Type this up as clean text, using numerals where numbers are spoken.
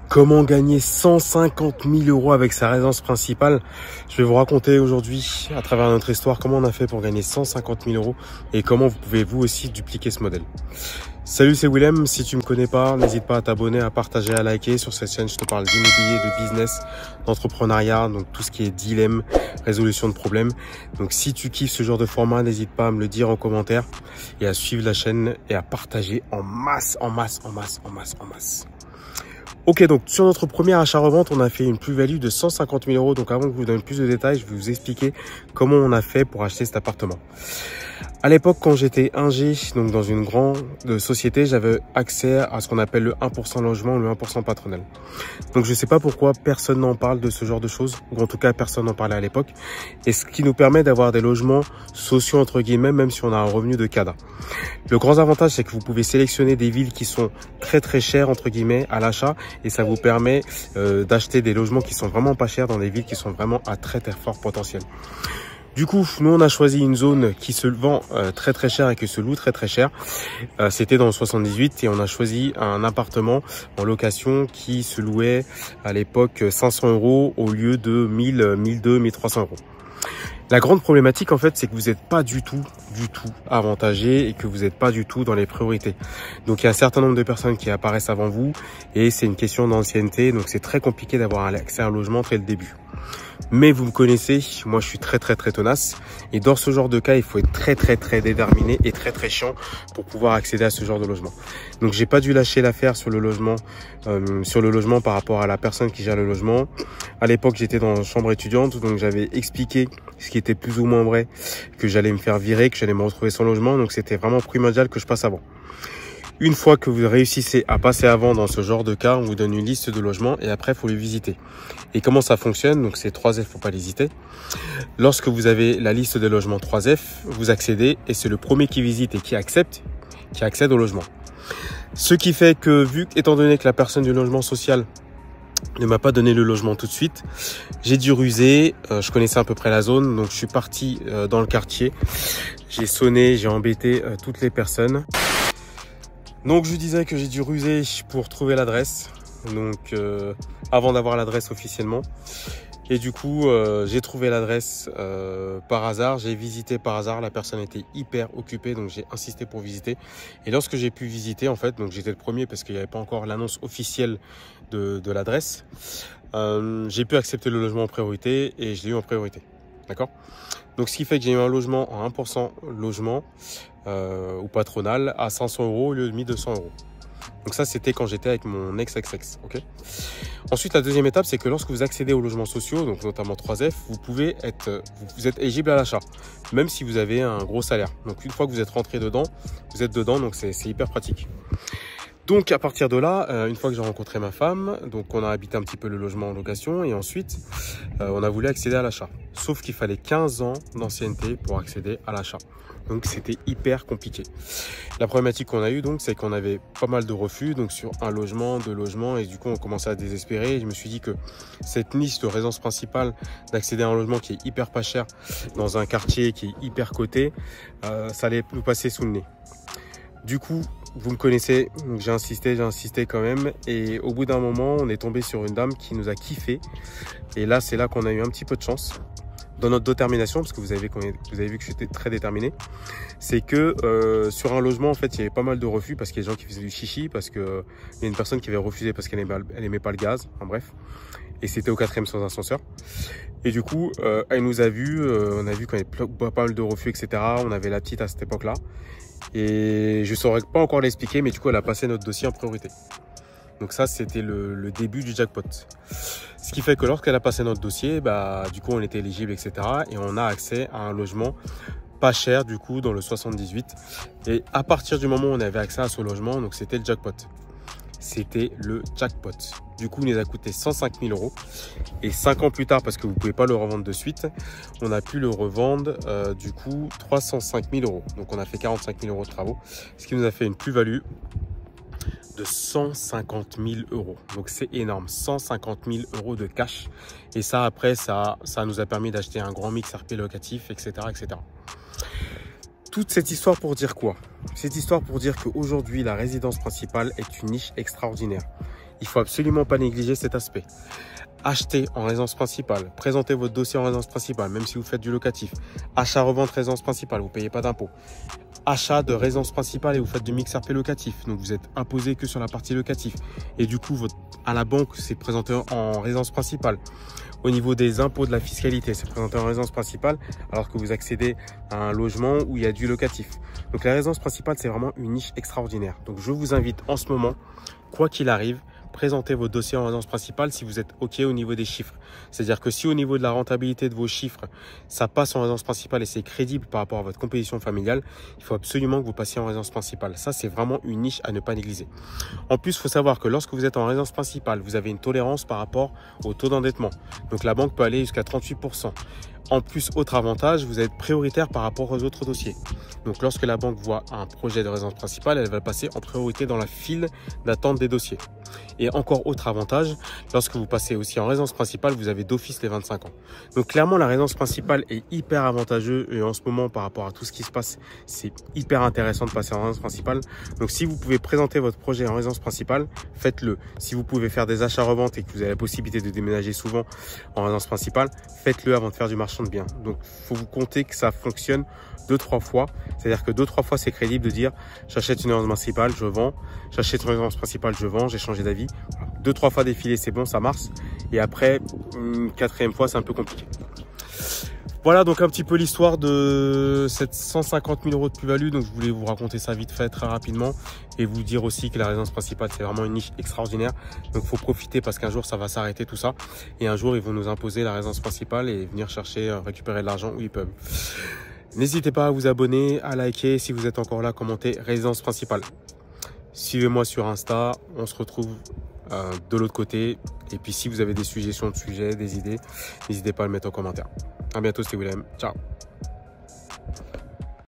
Comment gagner 150 000 € avec sa résidence principale? Je vais vous raconter aujourd'hui, à travers notre histoire, comment on a fait pour gagner 150 000 € et comment vous pouvez vous aussi dupliquer ce modèle. Salut, c'est Willem. Si tu me connais pas, n'hésite pas à t'abonner, à partager, à liker. Sur cette chaîne, je te parle d'immobilier, de business, d'entrepreneuriat, donc tout ce qui est dilemme, résolution de problèmes. Donc si tu kiffes ce genre de format, n'hésite pas à me le dire en commentaire et à suivre la chaîne et à partager en masse. Ok, donc sur notre premier achat-revente, on a fait une plus-value de 150 000 €. Donc avant que je vous donne plus de détails, je vais vous expliquer comment on a fait pour acheter cet appartement. À l'époque, quand j'étais ingé, donc dans une grande société, j'avais accès à ce qu'on appelle le 1% logement ou le 1% patronal. Donc je ne sais pas pourquoi personne n'en parle de ce genre de choses, ou en tout cas personne n'en parlait à l'époque. Et ce qui nous permet d'avoir des logements sociaux entre guillemets, même si on a un revenu de cadre. Le grand avantage, c'est que vous pouvez sélectionner des villes qui sont très chères entre guillemets à l'achat, et ça vous permet d'acheter des logements qui sont vraiment pas chers dans des villes qui sont vraiment à très fort potentiel. Du coup, nous, on a choisi une zone qui se vend très cher et qui se loue très cher. C'était dans le 78 et on a choisi un appartement en location qui se louait à l'époque 500 € au lieu de 1000, 1200, 1300 €. La grande problématique, en fait, c'est que vous n'êtes pas du tout avantagé et que vous n'êtes pas du tout dans les priorités. Donc, il y a un certain nombre de personnes qui apparaissent avant vous et c'est une question d'ancienneté. Donc, c'est très compliqué d'avoir accès à un logement dès le début. Mais vous me connaissez, moi je suis très tenace et dans ce genre de cas, il faut être très déterminé et très chiant pour pouvoir accéder à ce genre de logement. Donc j'ai pas dû lâcher l'affaire sur le logement par rapport à la personne qui gère le logement. À l'époque, j'étais dans une chambre étudiante, donc j'avais expliqué ce qui était plus ou moins vrai, que j'allais me faire virer, que j'allais me retrouver sans logement, donc c'était vraiment primordial que je passe avant. Une fois que vous réussissez à passer avant dans ce genre de cas, on vous donne une liste de logements et après, il faut les visiter. Et comment ça fonctionne? Donc, c'est 3F, faut pas l'hésiter. Lorsque vous avez la liste des logements 3F, vous accédez et c'est le premier qui visite et qui accède au logement. Ce qui fait que, étant donné que la personne du logement social ne m'a pas donné le logement tout de suite, j'ai dû ruser. Je connaissais à peu près la zone, donc je suis parti dans le quartier. J'ai sonné, j'ai embêté toutes les personnes. Donc je disais que j'ai dû ruser pour trouver l'adresse, donc avant d'avoir l'adresse officiellement. Et du coup, j'ai trouvé l'adresse par hasard, j'ai visité par hasard, la personne était hyper occupée, donc j'ai insisté pour visiter. Et lorsque j'ai pu visiter, en fait, donc j'étais le premier parce qu'il n'y avait pas encore l'annonce officielle de l'adresse, j'ai pu accepter le logement en priorité et je l'ai eu en priorité. D'accord? Donc ce qui fait que j'ai eu un logement en 1% logement ou patronal à 500 € au lieu de 1200 €. Donc ça, c'était quand j'étais avec mon ex-ex-ex. Okay. Ensuite, la deuxième étape, c'est que lorsque vous accédez aux logements sociaux, donc notamment 3F, vous êtes éligible à l'achat, même si vous avez un gros salaire. Donc une fois que vous êtes rentré dedans, vous êtes dedans, donc c'est hyper pratique. Donc à partir de là, une fois que j'ai rencontré ma femme, donc on a habité un petit peu le logement en location et ensuite on a voulu accéder à l'achat. Sauf qu'il fallait 15 ans d'ancienneté pour accéder à l'achat. Donc c'était hyper compliqué. La problématique qu'on a eue donc, c'est qu'on avait pas mal de refus, donc sur un logement, deux logements, et du coup on commençait à désespérer. Et je me suis dit que cette liste de résidence principale d'accéder à un logement qui est hyper pas cher dans un quartier qui est hyper coté, ça allait nous passer sous le nez. Du coup, vous me connaissez, j'ai insisté quand même. Et au bout d'un moment, on est tombé sur une dame qui nous a kiffé. Et là, c'est là qu'on a eu un petit peu de chance dans notre détermination, parce que vous avez vu que j'étais très déterminé. C'est que sur un logement, en fait, il y avait pas mal de refus parce qu'il y a des gens qui faisaient du chichi, parce qu'il y a une personne qui avait refusé parce qu'elle aimait pas le gaz. Enfin bref. Et c'était au 4e sans ascenseur. Et du coup, elle nous a vu, on a vu qu'on avait pas mal de refus, etc. On avait la petite à cette époque-là. Et je ne saurais pas encore l'expliquer, mais du coup, elle a passé notre dossier en priorité. Donc ça, c'était le début du jackpot. Ce qui fait que lorsqu'elle a passé notre dossier, du coup, on était éligible, etc. Et on a accès à un logement pas cher, du coup, dans le 78. Et à partir du moment où on avait accès à ce logement, donc c'était le jackpot. C'était le jackpot. Du coup, il nous a coûté 105 000 €. Et 5 ans plus tard, parce que vous ne pouvez pas le revendre de suite, on a pu le revendre du coup 305 000 €. Donc, on a fait 45 000 € de travaux, ce qui nous a fait une plus-value de 150 000 €. Donc, c'est énorme. 150 000 € de cash. Et ça, après, ça nous a permis d'acheter un grand mix RP locatif, etc., etc. Toute cette histoire pour dire quoi? Cette histoire pour dire qu'aujourd'hui, la résidence principale est une niche extraordinaire. il faut absolument pas négliger cet aspect. Acheter en résidence principale, présenter votre dossier en résidence principale, même si vous faites du locatif. Achat-revente résidence principale, vous ne payez pas d'impôt. Achat de résidence principale et vous faites du mix RP locatif, donc vous êtes imposé que sur la partie locative. Et du coup, à la banque, c'est présenté en résidence principale. Au niveau des impôts de la fiscalité, c'est présenté en résidence principale, alors que vous accédez à un logement où il y a du locatif. Donc la résidence principale, c'est vraiment une niche extraordinaire. Donc je vous invite en ce moment, quoi qu'il arrive, présentez votre dossier en résidence principale si vous êtes OK au niveau des chiffres. C'est-à-dire que si au niveau de la rentabilité de vos chiffres, ça passe en résidence principale et c'est crédible par rapport à votre composition familiale, il faut absolument que vous passiez en résidence principale. Ça, c'est vraiment une niche à ne pas négliger. En plus, il faut savoir que lorsque vous êtes en résidence principale, vous avez une tolérance par rapport au taux d'endettement. Donc la banque peut aller jusqu'à 38%. En plus, autre avantage, vous êtes prioritaire par rapport aux autres dossiers. Donc lorsque la banque voit un projet de résidence principale, elle va passer en priorité dans la file d'attente des dossiers. Et encore autre avantage, lorsque vous passez aussi en résidence principale, vous avez d'office les 25 ans. Donc clairement, la résidence principale est hyper avantageuse et en ce moment, par rapport à tout ce qui se passe, c'est hyper intéressant de passer en résidence principale. Donc si vous pouvez présenter votre projet en résidence principale, faites-le. Si vous pouvez faire des achats-reventes et que vous avez la possibilité de déménager souvent en résidence principale, faites-le avant de faire du marchand de biens. Donc il faut vous compter que ça fonctionne 2-3 fois. C'est-à-dire que 2-3 fois, c'est crédible de dire j'achète une résidence principale, je vends. J'achète une résidence principale, je vends. J'ai changé d'avis. 2-3 fois défilé, c'est bon, ça marche. Et après, une 4e fois, c'est un peu compliqué. Voilà donc un petit peu l'histoire de cette 150 000 euros de plus-value. Donc je voulais vous raconter ça vite fait, très rapidement. Et vous dire aussi que la résidence principale, c'est vraiment une niche extraordinaire. Donc il faut profiter parce qu'un jour, ça va s'arrêter tout ça. Et un jour, ils vont nous imposer la résidence principale et venir chercher, récupérer de l'argent où ils peuvent. N'hésitez pas à vous abonner, à liker. Si vous êtes encore là, commentez résidence principale. Suivez-moi sur Insta. On se retrouve de l'autre côté. Et puis si vous avez des suggestions de sujets, des idées, n'hésitez pas à le mettre en commentaire. À bientôt, c'était Willem. Ciao.